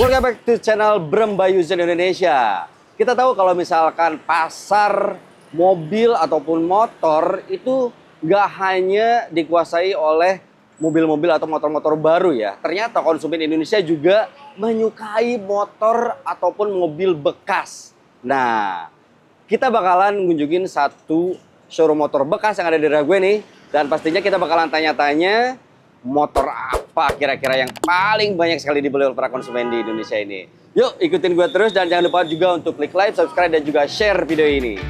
Welcome back to channel Brembayuzen Indonesia. Kita tahu kalau misalkan pasar mobil ataupun motor itu nggak hanya dikuasai oleh mobil-mobil atau motor-motor baru ya. Ternyata konsumen Indonesia juga menyukai motor ataupun mobil bekas. Nah, kita bakalan ngunjungin satu showroom motor bekas yang ada di daerah gue nih. Dan pastinya kita bakalan tanya-tanya motor apa kira-kira yang paling banyak sekali dibeli oleh para konsumen di Indonesia ini. Yuk ikutin gue terus dan jangan lupa juga untuk klik like, subscribe, dan juga share video ini.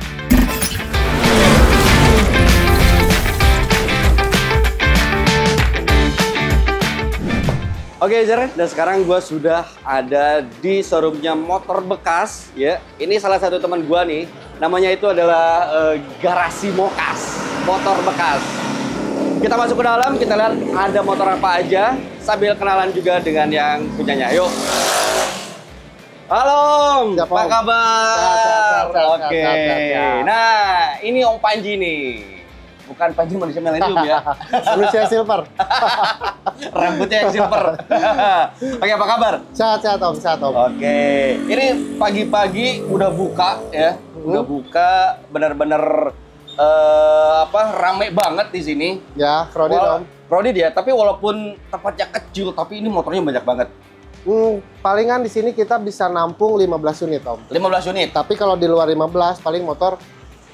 Oke, Jar, dan sekarang gue sudah ada di showroomnya motor bekas ya. Ini salah satu teman gue nih, namanya itu adalah Garasi Mokas, motor bekas. Kita masuk ke dalam, kita lihat ada motor apa aja, sambil kenalan juga dengan yang punyanya. Yuk. Halo, apa kabar? Oke. Nah, ini Om Panji nih. Bukan Panji manusia milenium ya. Manusia silver. Rambutnya yang silver. Oke, apa kabar? Sehat-sehat Om, sehat Om. Oke. Ini pagi-pagi udah buka ya. Udah buka, benar-benar rame banget di sini. Ya, kredit Om. Kredit ya, tapi walaupun tempatnya kecil, tapi ini motornya banyak banget. Palingan di sini kita bisa nampung 15 unit Om. 15 unit? Tapi kalau di luar 15, paling motor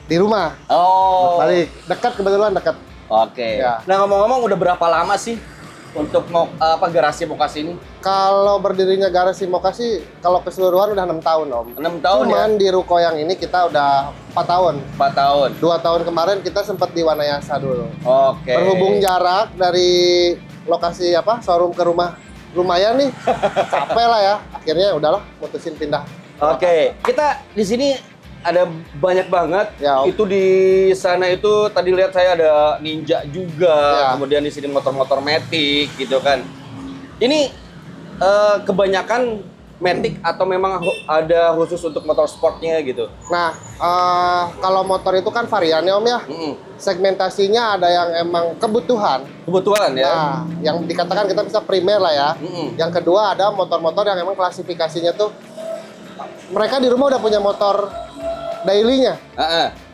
di rumah. Oh. Balik, dekat, kebetulan dekat. Oke. Ya. Nah, ngomong-ngomong udah berapa lama sih untuk Garasi Mokas ini? Kalau berdirinya Garasi Mokas sih, kalau keseluruhan udah 6 tahun Om. 6 tahun. Cuman ya? di ruko yang ini kita udah 4 tahun. 4 tahun. 2 tahun kemarin kita sempat di Wanayasa dulu. Oke. Berhubung jarak dari lokasi showroom ke rumah lumayan nih, capek lah ya. Akhirnya udahlah, mutusin pindah. Oke. Kita di sini ada banyak banget. Ya, Om. Itu di sana itu tadi lihat saya ada Ninja juga. Ya. Kemudian di sini motor-motor Matic gitu kan. Ini kebanyakan Matic atau memang ada khusus untuk motor sportnya gitu? Nah, kalau motor itu kan variannya Om ya. Segmentasinya ada yang emang kebutuhan. Kebutuhan ya? Nah, yang dikatakan kita bisa primer lah ya. Yang kedua ada motor-motor yang emang klasifikasinya tuh mereka di rumah udah punya motor daily-nya.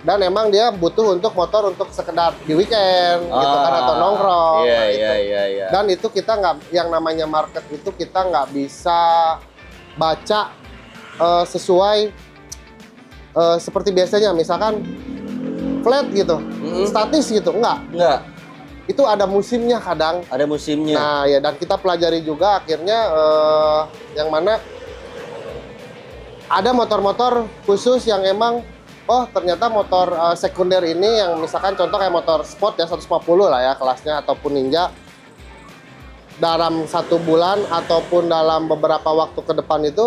Dan emang dia butuh untuk motor untuk sekedar di weekend gitu kan, atau nongkrong. Iya. Dan itu kita nggak, yang namanya market itu kita nggak bisa baca sesuai seperti biasanya, misalkan flat gitu, statis gitu, enggak. Itu ada musimnya kadang. Ada musimnya. Nah ya, dan kita pelajari juga akhirnya yang mana ada motor-motor khusus yang emang ternyata motor sekunder ini yang misalkan contoh kayak motor sport ya 150 lah ya kelasnya, ataupun Ninja, dalam 1 bulan ataupun dalam beberapa waktu ke depan itu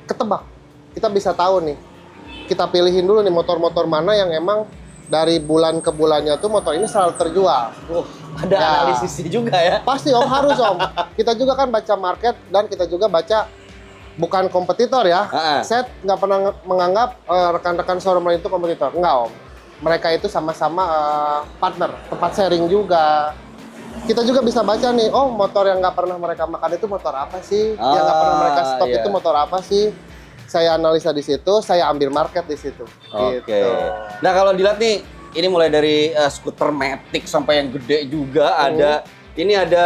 ketebak. Kita bisa tahu nih, kita pilihin dulu nih motor-motor mana yang emang dari bulan ke bulannya tuh motor ini selalu terjual. Ada analisisnya juga ya? Pasti Om, harus Om. Kita juga kan baca market dan kita juga baca, bukan kompetitor ya. Saya nggak pernah menganggap rekan-rekan showroom lain itu kompetitor. Enggak Om. Mereka itu sama-sama partner, tempat sharing juga. Kita juga bisa baca nih, motor yang nggak pernah mereka makan itu motor apa sih? Yang nggak pernah mereka stok itu motor apa sih? Saya analisa di situ, saya ambil market di situ. Oke. Gitu. Nah, kalau dilihat nih, ini mulai dari skuter Matic sampai yang gede juga ada. Ini ada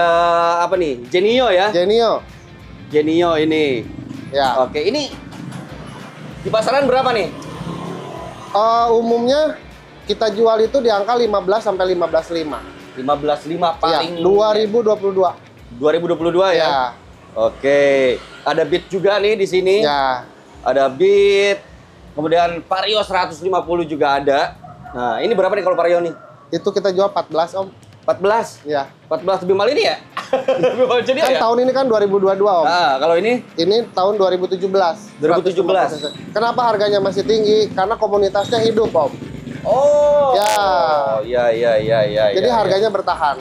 apa nih? Genio ya? Genio ini. Ya. Oke, ini di pasaran berapa nih? Umumnya kita jual itu di angka 15 sampai 15.500. 15.500 paling. Ya, 2022. 2022 ya? Ya. Oke. Ada Beat juga nih di sini. Ya. Ada Beat. Kemudian Vario 150 juga ada. Nah, ini berapa nih kalau Vario nih? Itu kita jual 14 Om. 14? Ya. 14 lebih mahal ini ya? Lebih mahal jadi kan ya? tahun ini kan 2022 Om. Nah, kalau ini? Ini tahun 2017. 2017. Kenapa harganya masih tinggi? Karena komunitasnya hidup Om. Oh. Ya. Ya. Jadi harganya bertahan.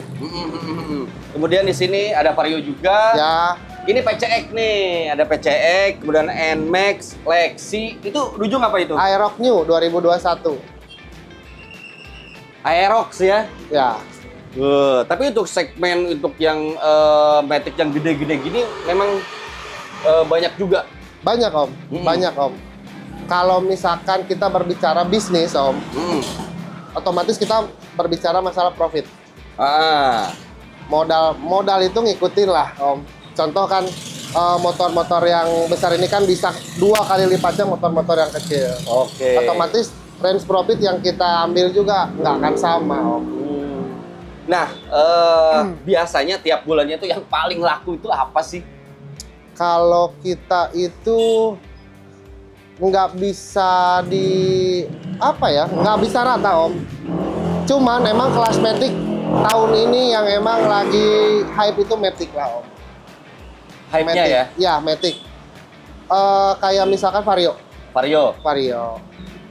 Kemudian di sini ada Vario juga. Ya. Ini PCX nih, ada PCX, kemudian NMAX, Lexi. Itu Rujung apa itu? Aerox New 2021. Aerox ya? Ya. Tapi untuk segmen untuk yang Matic yang gede-gede gini memang banyak juga. Banyak Om, banyak Om. Kalau misalkan kita berbicara bisnis Om, otomatis kita berbicara masalah profit. Modal itu ngikutin lah Om. Contoh kan motor-motor yang besar ini kan bisa 2 kali lipatnya motor-motor yang kecil. Oke. Otomatis range profit yang kita ambil juga nggak akan sama Om. Nah, biasanya tiap bulannya tuh yang paling laku itu apa sih? Kalau kita itu nggak bisa nggak bisa rata Om. Cuman emang kelas Matic tahun ini yang emang lagi hype itu Matic lah Om. Hype-nya ya? Ya, Matic. Kayak misalkan Vario.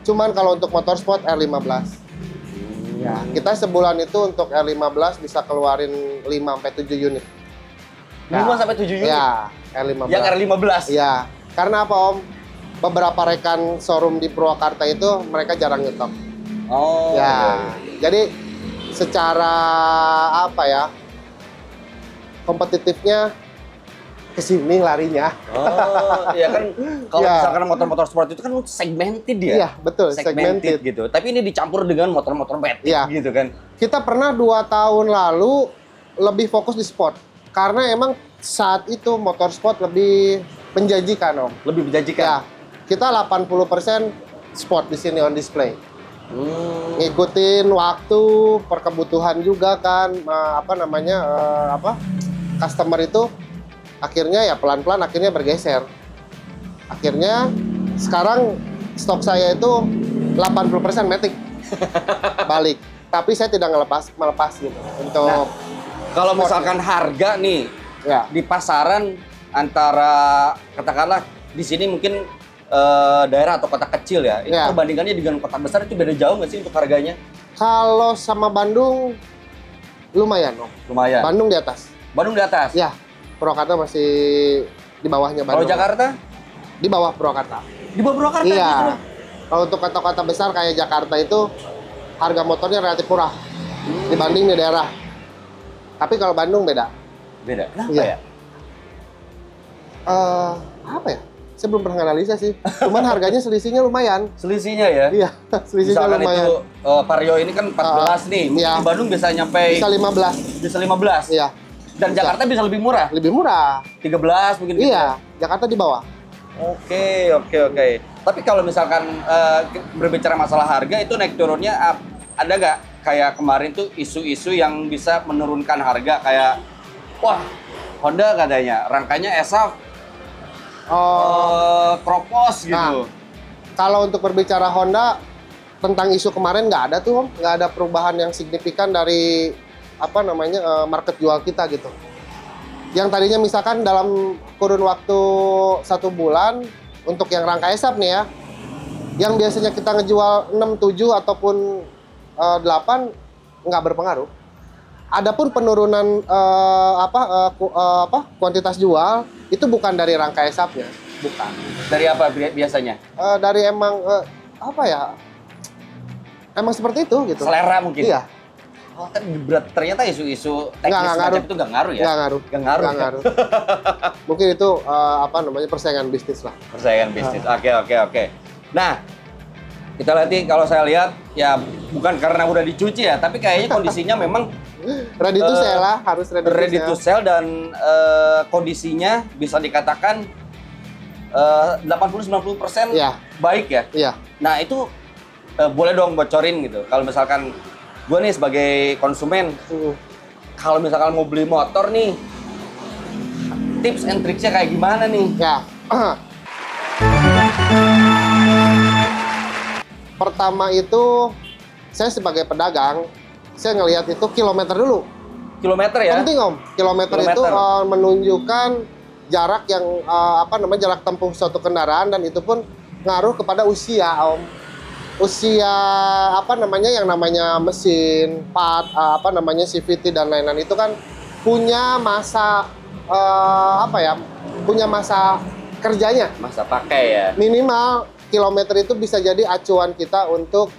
Cuman kalau untuk motorsport R15. Ya, kita sebulan itu untuk R15 bisa keluarin 5-7 unit. 5-7 unit? Ya, R15. Yang R15? Ya, karena apa Om? Beberapa rekan showroom di Purwakarta itu mereka jarang nyetok. Oh. Ya, jadi secara kompetitifnya ke sini larinya. Oh, iya kan kalau misalkan motor-motor sport itu kan segmented ya. Iya, betul, segmented gitu. Tapi ini dicampur dengan motor-motor Matic gitu kan. Kita pernah 2 tahun lalu lebih fokus di sport. Karena emang saat itu motorsport lebih menjanjikan Om. Lebih menjanjikan. Ya, kita 80% sport di sini on display. Ngikutin waktu, perkebutuhan juga kan, customer itu akhirnya ya pelan-pelan akhirnya bergeser. Akhirnya sekarang stok saya itu 80% Matic balik. Tapi saya tidak melepas gitu untuk kalau misalkan harga nih di pasaran antara katakanlah di sini mungkin daerah atau kota kecil ya, itu perbandingannya dengan kota besar itu beda jauh nggak sih untuk harganya? Kalau sama Bandung lumayan Om. Lumayan. Bandung di atas. Bandung di atas? Ya. Purwakarta masih di bawahnya Bandung. Kalau Jakarta? Di bawah Purwakarta. Di bawah Purwakarta? Iya. Kalau untuk kota-kota besar kayak Jakarta itu harga motornya relatif murah dibanding di daerah. Tapi kalau Bandung beda. Beda? Kenapa ya? Apa ya? Saya belum pernah analisa sih. Cuman harganya selisihnya lumayan. Selisihnya ya? Iya, selisihnya misalkan lumayan. Itu Vario ini kan 14 nih. Iya. Di Bandung bisa nyampe... Bisa 15. Bisa 15? Iya. Dan Jakarta bisa lebih murah? Lebih murah. 13 mungkin gitu? Iya, Jakarta di bawah. Oke. Tapi kalau misalkan berbicara masalah harga itu naik turunnya ada nggak kayak kemarin tuh isu-isu yang bisa menurunkan harga kayak wah Honda katanya rangkanya ESAF kropos gitu. Nah, kalau untuk berbicara Honda tentang isu kemarin nggak ada tuh Om, nggak ada perubahan yang signifikan dari market jual kita gitu. Yang tadinya misalkan dalam kurun waktu 1 bulan untuk yang rangka ESAF nih ya, yang biasanya kita ngejual 6, 7 ataupun 8 nggak berpengaruh. Adapun penurunan kuantitas jual itu bukan dari rangka ESAF-nya, bukan. Dari apa biasanya? Dari emang emang seperti itu gitu. Selera mungkin. Iya. Oh, kan ternyata isu-isu teknis macam itu nggak ngaruh ya? Nggak ngaruh. Mungkin itu persaingan bisnis lah. Persaingan bisnis. Oke. Nah, kita lihat kalau saya lihat ya bukan karena udah dicuci ya, tapi kayaknya kondisinya memang ready to sell lah, harus ready to sell dan kondisinya bisa dikatakan 80-90% baik ya. Iya. Nah, itu boleh dong bocorin gitu. Kalau misalkan gue nih sebagai konsumen, kalau misalkan mau beli motor nih, tips and tricksnya kayak gimana nih? Ya. Pertama itu, saya sebagai pedagang, saya ngelihat itu kilometer dulu. Kilometer ya? Penting Om. Kilometer itu menunjukkan jarak yang jarak tempuh suatu kendaraan dan itu pun ngaruh kepada usia Om. Usia yang namanya mesin, part, CVT dan lain-lain itu kan punya masa punya masa kerjanya. Masa pakai ya. Minimal kilometer itu bisa jadi acuan kita untuk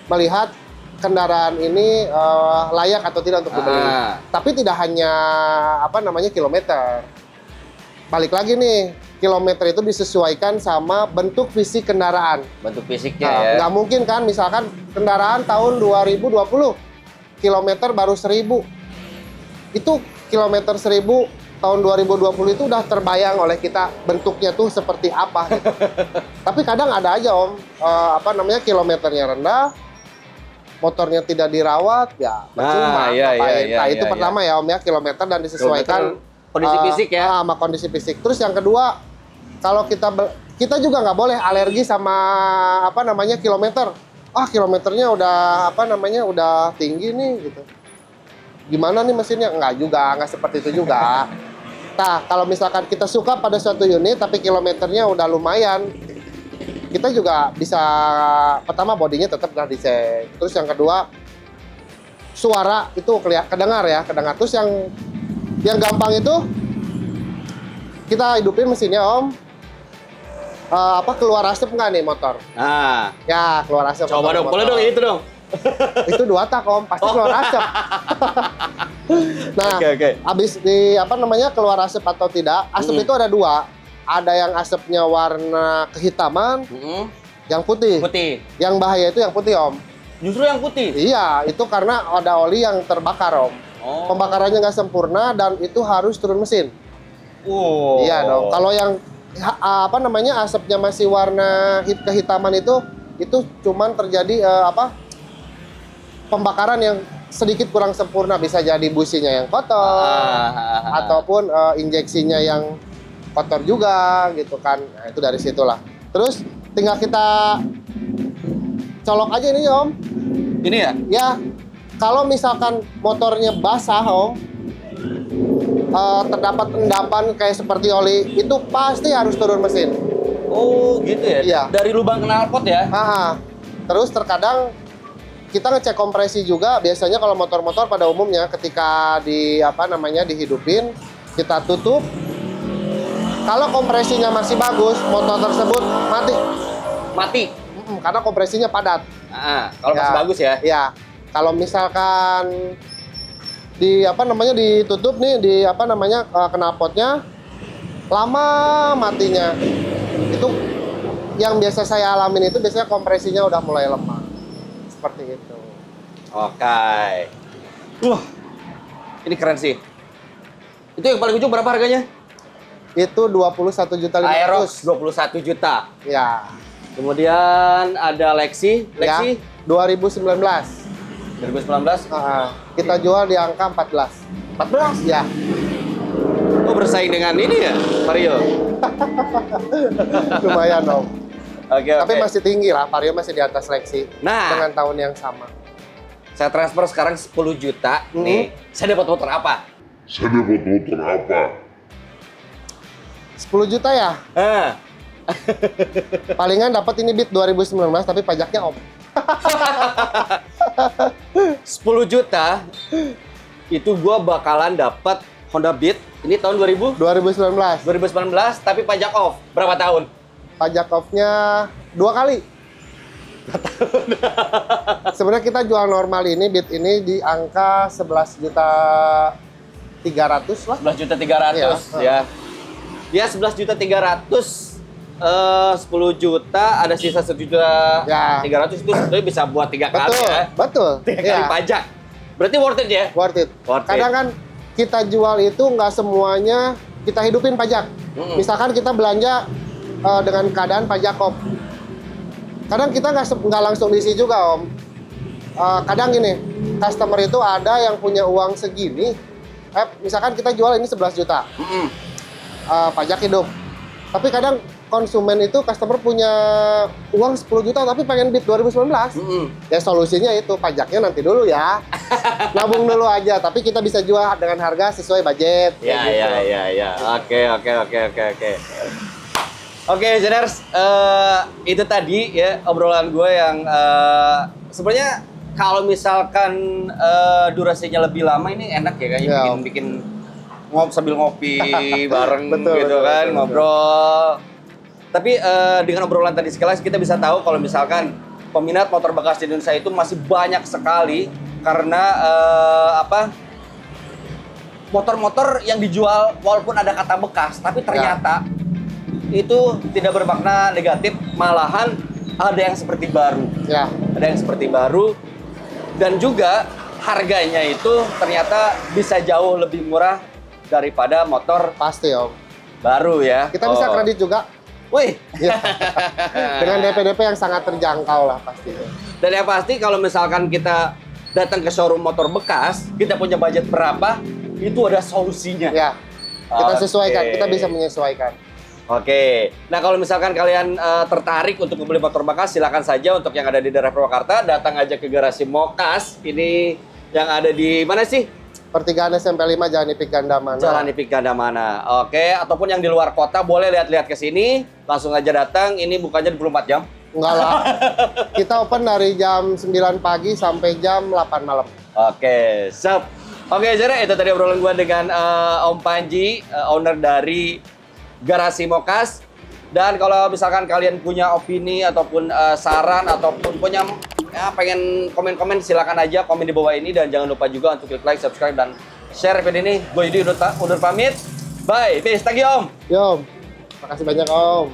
melihat kendaraan ini layak atau tidak untuk dibeli. Tapi tidak hanya apa namanya kilometer. Balik lagi nih, kilometer itu disesuaikan sama bentuk fisik kendaraan. Bentuk fisiknya ya. Nggak mungkin kan, misalkan kendaraan tahun 2020, kilometer baru 1000. Itu kilometer 1000 tahun 2020 itu udah terbayang oleh kita bentuknya tuh seperti apa gitu. Tapi kadang ada aja Om, apa namanya kilometernya rendah, motornya tidak dirawat, ya percuma. Nah, itu pertama ya Om ya, kilometer dan disesuaikan kondisi fisik ya. Sama kondisi fisik. Terus yang kedua, kalau kita juga nggak boleh alergi sama apa namanya kilometer. Kilometernya udah apa namanya udah tinggi nih gitu. Gimana nih mesinnya? Nggak seperti itu juga. Nah, kalau misalkan kita suka pada suatu unit tapi kilometernya udah lumayan, kita juga bisa pertama bodinya tetap udah dicek. Terus yang kedua, suara itu kedengar. Terus yang gampang itu kita hidupin mesinnya Om. Keluar asap nggak nih motor? Ya keluar asap. Coba dong, boleh dong itu dong. Itu 2 tak Om, pasti keluar asap. Nah, abis di apa namanya keluar asap atau tidak? Asap itu ada 2. Ada yang asapnya warna kehitaman, yang putih. Yang bahaya itu yang putih Om. Justru yang putih? Iya, itu karena ada oli yang terbakar Om. Pembakarannya nggak sempurna dan itu harus turun mesin. Iya dong. Kalau yang apa namanya asapnya masih warna kehitaman itu cuman terjadi pembakaran yang sedikit kurang sempurna, bisa jadi businya yang kotor ataupun injeksinya yang kotor juga gitu kan. Nah, itu dari situlah. Terus tinggal kita colok aja ini Om. Ini ya? Ya. Kalau misalkan motornya basah Om, terdapat endapan kayak seperti oli, itu pasti harus turun mesin. Oh gitu ya? Iya. Dari lubang knalpot ya? Terus terkadang kita ngecek kompresi juga. Biasanya kalau motor-motor pada umumnya ketika dihidupin, kita tutup. Kalau kompresinya masih bagus, motor tersebut mati. Karena kompresinya padat. Kalau masih bagus ya? Iya. Kalau misalkan ditutup nih knalpotnya, lama matinya. Itu yang biasa saya alamin, itu biasanya kompresinya udah mulai lemah. Seperti itu. Oke. Ini keren sih. Itu yang paling ujung berapa harganya? Itu 21.500.000. Aerox 21 juta. Ya. Kemudian ada Lexi. Ya, 2019. Kita jual di angka 14. 14? Ya. Bersaing dengan ini ya, Vario? Lumayan Om. Tapi Oke. masih tinggi lah, Vario masih di atas Lexi. Nah, dengan tahun yang sama. Saya transfer sekarang 10 juta. Nih, saya dapat motor apa? 10 juta ya? Palingan dapat ini Beat 2019 tapi pajaknya Om. 10 juta itu gua bakalan dapat Honda Beat ini tahun 2019 tapi pajak off berapa tahun? Pajak off-nya 2 kali. Sebenarnya kita jual normal ini Beat ini di angka 11.300.000 lah. 11.300.000 ya. Ya 11.300.000. 10 juta ada sisa 1.300.000 itu sebetulnya bisa buat 3 kali ya. Betul. 3 kali pajak. Berarti worth it ya? Worth it. Kadang kan kita jual itu nggak semuanya kita hidupin pajak. Misalkan kita belanja dengan keadaan pajak off. Kadang kita nggak langsung diisi juga Om. Kadang gini, customer itu ada yang punya uang segini. Misalkan kita jual ini 11 juta. Pajak hidup. Tapi kadang konsumen itu customer punya uang 10 juta tapi pengen Beat 2019. Ya solusinya itu pajaknya nanti dulu ya. Nabung dulu aja, tapi kita bisa jual dengan harga sesuai budget. Ya. Oke. Oke, Jeners, itu tadi ya obrolan gue yang sebenarnya kalau misalkan durasinya lebih lama ini enak ya kayaknya bikin sambil ngopi bareng gitu kan, ngobrol. Tapi dengan obrolan tadi sekilas kita bisa tahu kalau misalkan peminat motor bekas di Indonesia itu masih banyak sekali karena motor-motor yang dijual walaupun ada kata bekas, tapi ternyata itu tidak bermakna negatif, malahan ada yang seperti baru. Ya. Ada yang seperti baru dan juga harganya itu ternyata bisa jauh lebih murah daripada motor pasti Om. Baru ya. Kita bisa kredit juga. Wih. Ya. Dengan DP-DP yang sangat terjangkau lah pasti. Dan yang pasti kalau misalkan kita datang ke showroom motor bekas, kita punya budget berapa, itu ada solusinya. Ya, kita sesuaikan, kita bisa menyesuaikan. Oke, nah kalau misalkan kalian tertarik untuk membeli motor bekas, silakan saja untuk yang ada di daerah Purwakarta, datang aja ke garasi Mokas. Ini yang ada di mana sih? Pertigaan SMP 5 Jalan Ipik Gandamana. Jalan Ipik Gandamana. Oke, ataupun yang di luar kota boleh lihat-lihat ke sini, langsung aja datang. Ini bukanya 24 jam. Enggak lah. Kita open dari jam 9 pagi sampai jam 8 malam. Oke, siap. Oke, Jere, itu tadi obrolan gue dengan Om Panji, owner dari Garasi Mokas. Dan kalau misalkan kalian punya opini ataupun saran ataupun punya pengen komen-komen, silakan aja komen di bawah ini. Dan jangan lupa juga untuk klik like, subscribe, dan share video ini. Gue Yudi undur pamit. Bye, peace, thank you Om. Yo, makasih banyak Om.